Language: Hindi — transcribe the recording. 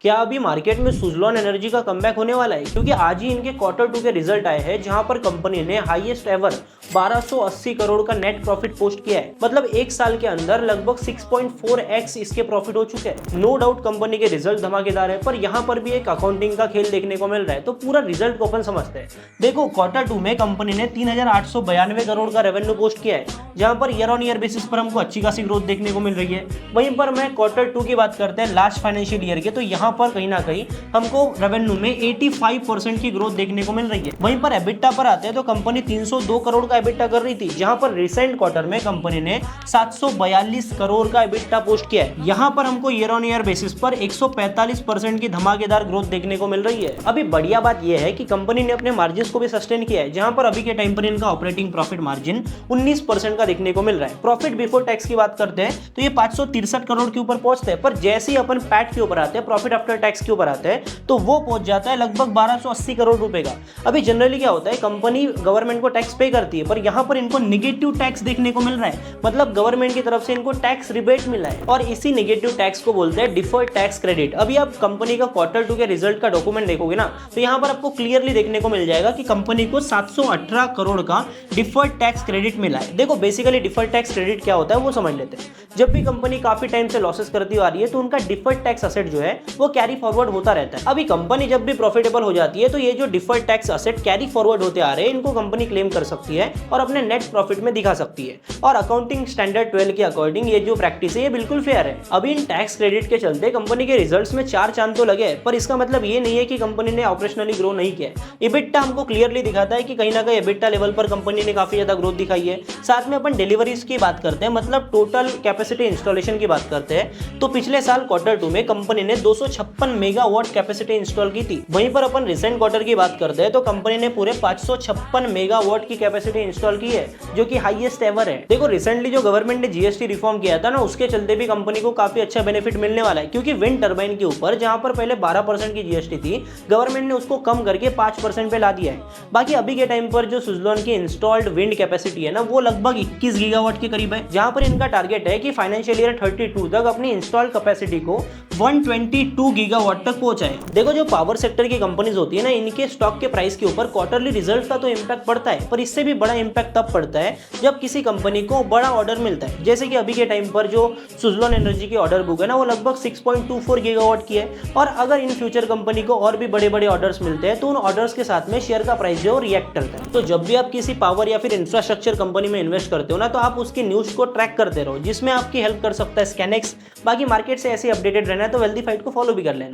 क्या अभी मार्केट में सुज़लॉन एनर्जी का कमबैक होने वाला है? क्योंकि आज ही इनके क्वार्टर 2 के रिजल्ट आए हैं, जहां पर कंपनी ने हाईएस्ट एवर 1280 करोड़ का नेट प्रॉफिट पोस्ट किया है। मतलब एक साल के अंदर लगभग 6.4x इसके प्रॉफिट हो चुके हैं। नो डाउट कंपनी के रिजल्ट धमाकेदार है, पर यहाँ पर भी एक अकाउंटिंग का खेल देखने को मिल रहा है। तो पूरा रिजल्ट को अपन समझते हैं। देखो, क्वार्टर 2 में कंपनी ने 3892 करोड़ का रेवेन्यू पोस्ट किया है, जहां per year on year basis पर हमको अच्छी खासी ग्रोथ देखने को मिल रही है। वहीं पर मैं क्वार्टर 2 की बात करते हैं लास्ट फाइनेंशियल ईयर के, तो यहाँ पर कहीं ना कहीं हमको रेवेन्यू में 85% की ग्रोथ देखने को मिल रही है। वहीं पर एबिटा पर आते हैं तो कंपनी 302 करोड़ का एबिटा कर रही थी, जहां पर रिसेंट क्वार्टर में कंपनी ने 742 करोड़ का एबिटा पोस्ट किया है। यहाँ पर हमको ईयर ऑन ईयर बेसिस पर 145% की धमाकेदार ग्रोथ देखने को मिल रही है। अभी बढ़िया बात यह है कि कंपनी ने अपने मार्जिन को भी सस्टेन किया है, जहां पर अभी के टाइम पर इनका ऑपरेटिंग प्रॉफिट मार्जिन 19% का देखने को मिल रहा है। प्रॉफिट बिफोर टैक्स की बात करते हैं तो ये 563 करोड़ के ऊपर पहुंचते हैं, पर जैसे ही अपन पैट के ऊपर आते हैं, प्रॉफिट आफ्टर टैक्स के ऊपर आते हैं, तो वो पहुंच जाता है लगभग 1280 करोड़ रुपए का। अभी जनरली क्या होता है, कंपनी गवर्नमेंट को टैक्स पे करती है, पर यहां पर इनको नेगेटिव टैक्स देखने को मिल रहा है। मतलब गवर्नमेंट की तरफ से इनको टैक्स रिबेट मिला है, और इसी नेगेटिव टैक्स को बोलते हैं डिफर्ड टैक्स क्रेडिट। अभी आप कंपनी का क्वार्टर 2 के रिजल्ट का डॉक्यूमेंट देखोगे ना, तो यहां पर आपको क्लियरली देखने को मिल जाएगा कि कंपनी को 718 करोड़ का डिफर्ड टैक्स क्रेडिट मिला है। देखो, बेसिकली डिफर्ड टैक्स क्रेडिट क्या होता है वो समझ लेते हैं। जब भी कंपनी काफी टाइम से लॉसेस करती आ रही है, तो उनका डिफर्ड टैक्स असेट जो है वो कैरी फॉरवर्ड होता रहता है। अभी कंपनी जब भी प्रॉफिटेबल हो जाती है, तो ये जो deferred tax asset carry forward होते आ रहे हैं, इनको कंपनी क्लेम कर सकती है और अपने नेट प्रॉफिट में दिखा सकती है। और अकाउंटिंग स्टैंडर्ड 12 के अकॉर्डिंग ये जो प्रैक्टिस है ये बिल्कुल फेयर है। अभी इन टैक्स क्रेडिट के चलते कंपनी के रिजल्ट्स में 4 चांद तो लगे, पर इसका मतलब ये नहीं है कि कंपनी ने ऑपरेशनली ग्रो नहीं किया है। EBITDA हमको क्लियरली दिखाता है कि कहीं ना कहीं EBITDA लेवल पर कंपनी ने काफी ज्यादा ग्रोथ दिखाई है। साथ में अपन डिलीवरीज की बात करते हैं, मतलब टोटल कैपेसिटी इंस्टॉलेशन की बात करते हैं, तो पिछले साल क्वार्टर 2 में कंपनी ने 256 मेगावाट कैपेसिटी इंस्टॉल की थी। वहीं पर अपन रिसेंट क्वार्टर की बात करते हैं तो कंपनी ने पूरे 556 मेगावाट की कैपेसिटी इंस्टॉल की है, जो कि हाईएस्ट एवर है। देखो, रिसेंटली जो गवर्नमेंट ने जीएसटी रिफॉर्म किया था ना, उसके चलते भी कंपनी को काफी अच्छा बेनिफिट मिलने वाला है। क्योंकि विंड टर्बाइन के ऊपर जहां पर पहले 12% की जीएसटी थी, गवर्नमेंट ने उसको कम करके 5% पे ला दिया है। बाकी अभी के टाइम पर जो सुज़लॉन की इंस्टॉल्ड विंड कैपेसिटी है ना, वो लगभग 21 गीगावाट के करीब है, जहां पर इनका टारगेट है कि फाइनेंशियल ईयर 32 तक अपनी इंस्टॉल्ड कैपेसिटी को 122 गीगावाट तक पहुंचाए। देखो, जो पावर सेक्टर की कंपनीज होती है ना, इनके स्टॉक के प्राइस के ऊपर क्वार्टरली रिजल्ट का तो इंपैक्ट पड़ता है, पर इससे भी बड़ा इंपैक्ट तब पड़ता है जब किसी कंपनी को बड़ा ऑर्डर मिलता है। जैसे कि अभी के टाइम पर जो सुज़लॉन एनर्जी की ऑर्डर बुक है ना, वो लगभग 6.24 गीगावाट की है, और अगर इन फ्यूचर कंपनी को और भी बड़े बड़े ऑर्डर्स मिलते हैं, तो उन ऑर्डर्स के साथ में शेयर का प्राइस जो रिएक्ट करता है। तो जब भी आप किसी पावर या फिर इंफ्रास्ट्रक्चर कंपनी में इन्वेस्ट करते हो ना, तो आप उसकी न्यूज को ट्रैक करते रहो, जिसमें आपकी हेल्प कर सकता है स्कैनेक्स। बाकी मार्केट से ऐसे अपडेटेड रहना है तो वेल्दी फाइट को फॉलो भी कर लेना।